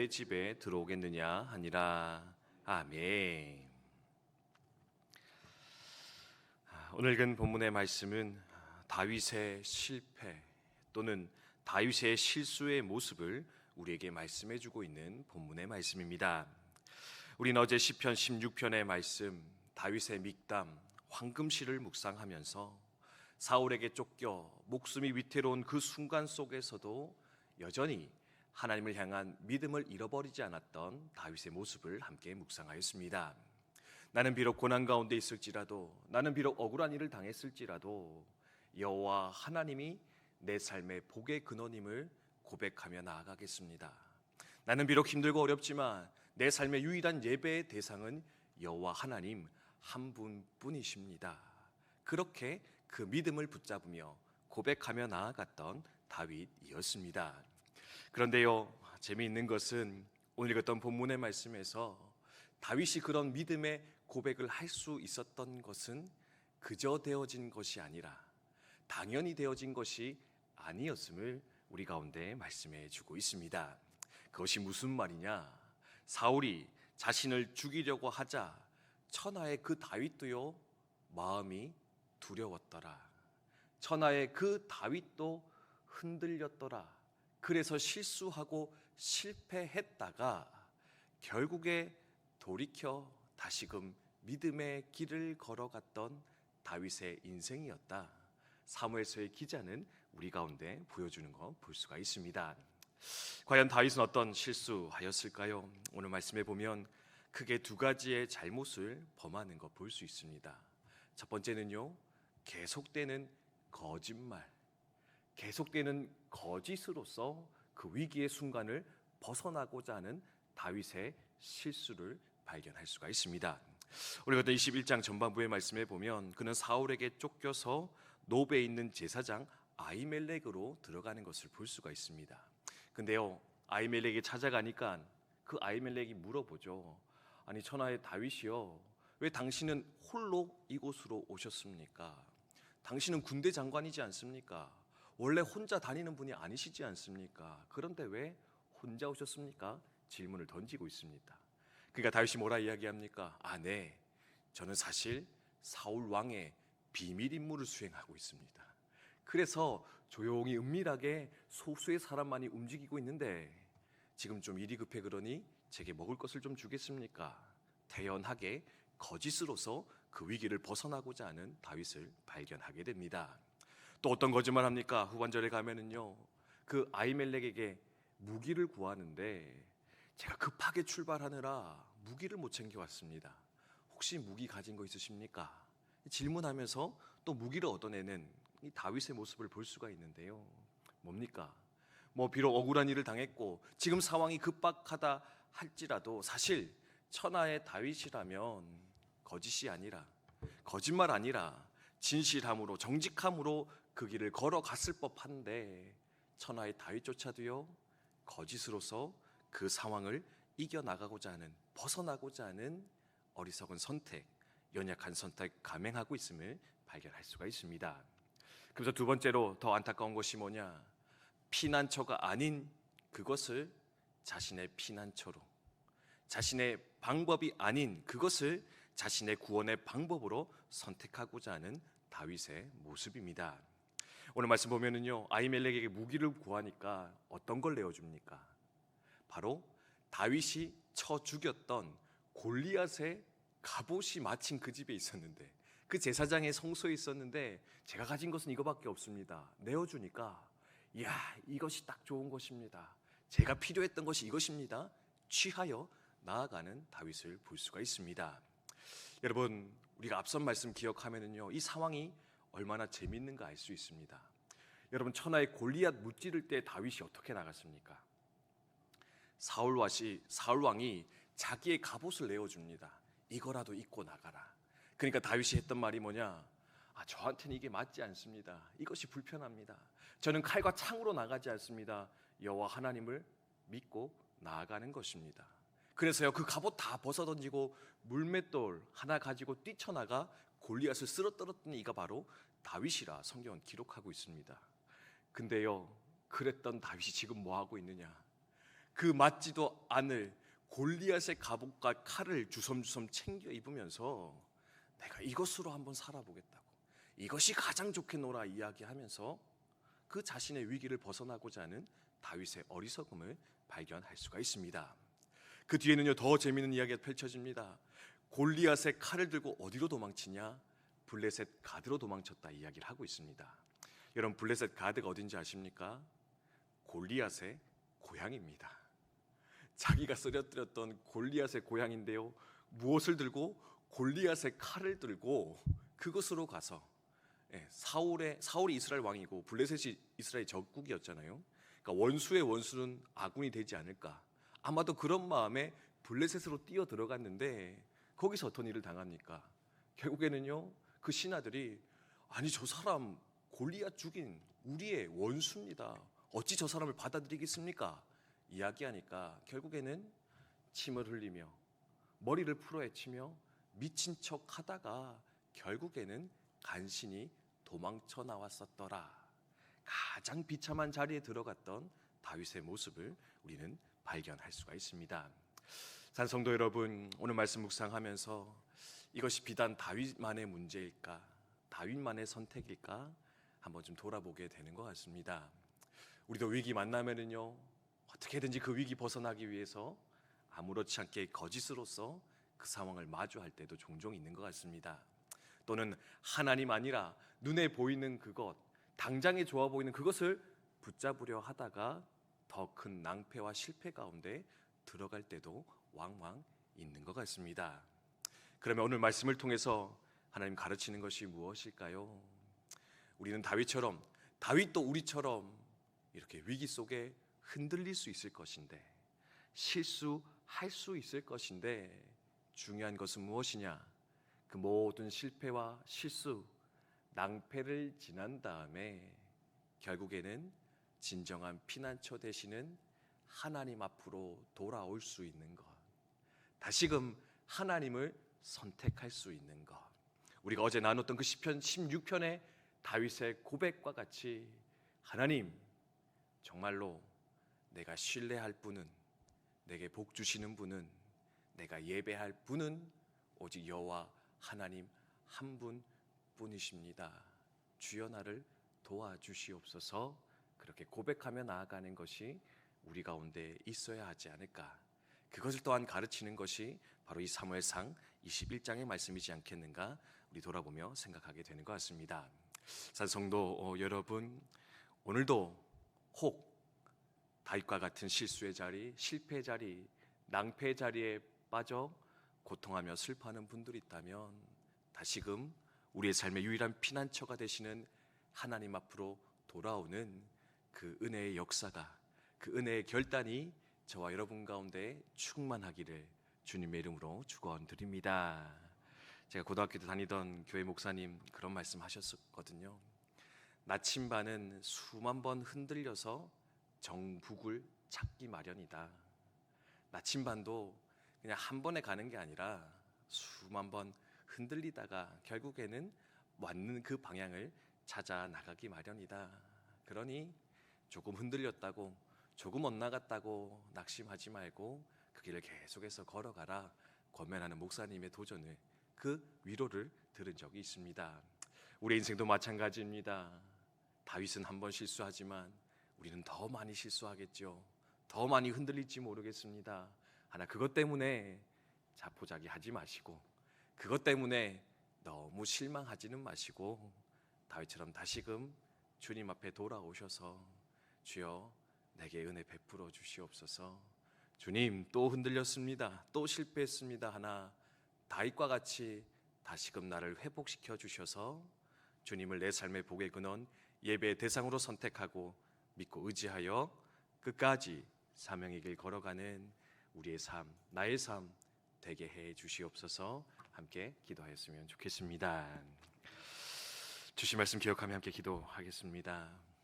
내 집에 들어오겠느냐 하니라. 아멘. 오늘 읽은 본문의 말씀은 다윗의 실패 또는 다윗의 실수의 모습을 우리에게 말씀해 주고 있는 본문의 말씀입니다. 우리는 어제 시편 16편의 말씀, 다윗의 믹담, 황금실을 묵상하면서 사울에게 쫓겨 목숨이 위태로운 그 순간 속에서도 여전히 하나님을 향한 믿음을 잃어버리지 않았던 다윗의 모습을 함께 묵상하였습니다. 나는 비록 고난 가운데 있을지라도, 나는 비록 억울한 일을 당했을지라도 여호와 하나님이 내 삶의 복의 근원임을 고백하며 나아가겠습니다. 나는 비록 힘들고 어렵지만 내 삶의 유일한 예배의 대상은 여호와 하나님 한 분뿐이십니다. 그렇게 그 믿음을 붙잡으며 고백하며 나아갔던 다윗이었습니다. 그런데요, 재미있는 것은 오늘 읽었던 본문의 말씀에서 다윗이 그런 믿음의 고백을 할 수 있었던 것은 그저 되어진 것이 아니라 당연히 되어진 것이 아니었음을 우리 가운데 말씀해 주고 있습니다. 그것이 무슨 말이냐? 사울이 자신을 죽이려고 하자 천하의 그 다윗도요 마음이 두려웠더라. 천하의 그 다윗도 흔들렸더라. 그래서 실수하고 실패했다가 결국에 돌이켜 다시금 믿음의 길을 걸어갔던 다윗의 인생이었다. 사무엘서의 기자는 우리 가운데 보여주는 거 볼 수가 있습니다. 과연 다윗은 어떤 실수하였을까요? 오늘 말씀에 보면 크게 두 가지의 잘못을 범하는 거 볼 수 있습니다. 첫 번째는요, 계속되는 거짓말, 계속되는 거짓으로서 그 위기의 순간을 벗어나고자 하는 다윗의 실수를 발견할 수가 있습니다. 우리가 21장 전반부의 말씀에 보면 그는 사울에게 쫓겨서 노베에 있는 제사장 아히멜렉으로 들어가는 것을 볼 수가 있습니다. 근데요, 아히멜렉이 찾아가니까 그 아히멜렉이 물어보죠. 아니 천하의 다윗이요, 왜 당신은 홀로 이곳으로 오셨습니까? 당신은 군대 장관이지 않습니까? 원래 혼자 다니는 분이 아니시지 않습니까? 그런데 왜 혼자 오셨습니까? 질문을 던지고 있습니다. 그러니까 다윗이 뭐라 이야기합니까? 네, 저는 사실 사울 왕의 비밀 임무를 수행하고 있습니다. 그래서 조용히 은밀하게 소수의 사람만이 움직이고 있는데 지금 좀 일이 급해 그러니 제게 먹을 것을 좀 주겠습니까? 태연하게 거짓으로서 그 위기를 벗어나고자 하는 다윗을 발견하게 됩니다. 또 어떤 거짓말 합니까? 후반절에 가면은요, 그 아히멜렉에게 무기를 구하는데 제가 급하게 출발하느라 무기를 못 챙겨왔습니다. 혹시 무기 가진 거 있으십니까? 질문하면서 또 무기를 얻어내는 이 다윗의 모습을 볼 수가 있는데요. 뭡니까? 비록 억울한 일을 당했고 지금 상황이 급박하다 할지라도 사실 천하의 다윗이라면 거짓이 아니라, 거짓말 아니라 진실함으로 정직함으로 그 길을 걸어갔을 법한데 천하의 다윗조차도요 거짓으로서 그 상황을 이겨나가고자 하는, 벗어나고자 하는 어리석은 선택, 연약한 선택 감행하고 있음을 발견할 수가 있습니다. 그래서 두 번째로 더 안타까운 것이 뭐냐? 피난처가 아닌 그것을 자신의 피난처로, 자신의 방법이 아닌 그것을 자신의 구원의 방법으로 선택하고자 하는 다윗의 모습입니다. 오늘 말씀 보면은요, 아히멜렉에게 무기를 구하니까 어떤 걸 내어줍니까? 바로 다윗이 쳐 죽였던 골리앗의 갑옷이 마침 그 집에 있었는데, 그 제사장의 성소에 있었는데 제가 가진 것은 이거밖에 없습니다. 내어주니까 이야, 이것이 딱 좋은 것입니다. 제가 필요했던 것이 이것입니다. 취하여 나아가는 다윗을 볼 수가 있습니다. 여러분, 우리가 앞선 말씀 기억하면은요, 이 상황이 얼마나 재밌는가 알 수 있습니다. 여러분, 천하의 골리앗 무찌를 때 다윗이 어떻게 나갔습니까? 사울 왕이 자기의 갑옷을 내어줍니다. 이거라도 입고 나가라. 그러니까 다윗이 했던 말이 뭐냐? 저한테는 이게 맞지 않습니다. 이것이 불편합니다. 저는 칼과 창으로 나가지 않습니다. 여호와 하나님을 믿고 나아가는 것입니다. 그래서요, 그 갑옷 다 벗어던지고 물맷돌 하나 가지고 뛰쳐나가 골리앗을 쓰러뜨렸던 이가 바로 다윗이라 성경은 기록하고 있습니다. 근데요, 그랬던 다윗이 지금 뭐 하고 있느냐? 그 맞지도 않을 골리앗의 갑옷과 칼을 주섬주섬 챙겨 입으면서 내가 이것으로 한번 살아보겠다고, 이것이 가장 좋겠노라 이야기하면서 그 자신의 위기를 벗어나고자 하는 다윗의 어리석음을 발견할 수가 있습니다. 그 뒤에는요, 더 재미있는 이야기가 펼쳐집니다. 골리앗의 칼을 들고 어디로 도망치냐? 블레셋 가드로 도망쳤다 이야기를 하고 있습니다. 여러분, 블레셋 가드가 어딘지 아십니까? 골리앗의 고향입니다. 자기가 쓰러뜨렸던 골리앗의 고향인데요, 무엇을 들고? 골리앗의 칼을 들고 그곳으로 가서, 사울이 이스라엘 왕이고 블레셋이 이스라엘 적국이었잖아요. 그러니까 원수의 원수는 아군이 되지 않을까, 아마도 그런 마음에 블레셋으로 뛰어 들어갔는데 거기서 어떤 일을 당합니까? 결국에는요, 그 신하들이 아니 저 사람 골리앗 죽인 우리의 원수입니다, 어찌 저 사람을 받아들이겠습니까? 이야기하니까 결국에는 침을 흘리며 머리를 풀어헤치며 미친 척 하다가 결국에는 간신히 도망쳐 나왔었더라. 가장 비참한 자리에 들어갔던 다윗의 모습을 우리는 발견할 수가 있습니다. 산성도 여러분, 오늘 말씀 묵상하면서 이것이 비단 다윗만의 문제일까, 다윗만의 선택일까 한번 좀 돌아보게 되는 것 같습니다. 우리도 위기 만나면은요, 어떻게든지 그 위기 벗어나기 위해서 아무렇지 않게 거짓으로서 그 상황을 마주할 때도 종종 있는 것 같습니다. 또는 하나님 아니라 눈에 보이는 그것, 당장에 좋아 보이는 그것을 붙잡으려 하다가 더 큰 낭패와 실패 가운데 들어갈 때도 왕왕 있는 것 같습니다. 그러면 오늘 말씀을 통해서 하나님 가르치는 것이 무엇일까요? 우리는 다윗처럼, 다윗도 우리처럼 이렇게 위기 속에 흔들릴 수 있을 것인데, 실수할 수 있을 것인데, 중요한 것은 무엇이냐? 그 모든 실패와 실수, 낭패를 지난 다음에 결국에는 진정한 피난처 되시는 하나님 앞으로 돌아올 수 있는 것, 다시금 하나님을 선택할 수 있는 것, 우리가 어제 나눴던 그 시편 16편의 다윗의 고백과 같이 하나님, 정말로 내가 신뢰할 분은, 내게 복 주시는 분은, 내가 예배할 분은 오직 여호와 하나님 한 분뿐이십니다. 주여 나를 도와주시옵소서. 그렇게 고백하며 나아가는 것이 우리 가운데 있어야 하지 않을까. 그것을 또한 가르치는 것이 바로 이 사무엘상 21장의 말씀이지 않겠는가, 우리 돌아보며 생각하게 되는 것 같습니다. 산성도 여러분, 오늘도 혹 다윗과 같은 실수의 자리, 실패의 자리, 낭패의 자리에 빠져 고통하며 슬퍼하는 분들이 있다면 다시금 우리의 삶의 유일한 피난처가 되시는 하나님 앞으로 돌아오는 그 은혜의 역사가, 그 은혜의 결단이 저와 여러분 가운데 충만하기를 주님의 이름으로 축원드립니다. 제가 고등학교 때 다니던 교회 목사님 그런 말씀 하셨거든요. 나침반은 수만 번 흔들려서 정북을 찾기 마련이다. 나침반도 그냥 한 번에 가는 게 아니라 수만 번 흔들리다가 결국에는 맞는 그 방향을 찾아 나가기 마련이다. 그러니 조금 흔들렸다고, 조금 엇나갔다고 낙심하지 말고 그 길을 계속해서 걸어가라 권면하는 목사님의 도전을, 그 위로를 들은 적이 있습니다. 우리 인생도 마찬가지입니다. 다윗은 한 번 실수하지만 우리는 더 많이 실수하겠죠. 더 많이 흔들릴지 모르겠습니다. 하나 그것 때문에 자포자기하지 마시고, 그것 때문에 너무 실망하지는 마시고 다윗처럼 다시금 주님 앞에 돌아오셔서 주여 내게 은혜 베풀어 주시옵소서. 주님 또 흔들렸습니다, 또 실패했습니다 하나 다윗과 같이 다시금 나를 회복시켜 주셔서 주님을 내 삶의 복의 근원, 예배의 대상으로 선택하고 믿고 의지하여 끝까지 사명의 길 걸어가는 우리의 삶, 나의 삶 되게 해 주시옵소서. 함께 기도하였으면 좋겠습니다. 주신 말씀 기억하며 함께 기도하겠습니다.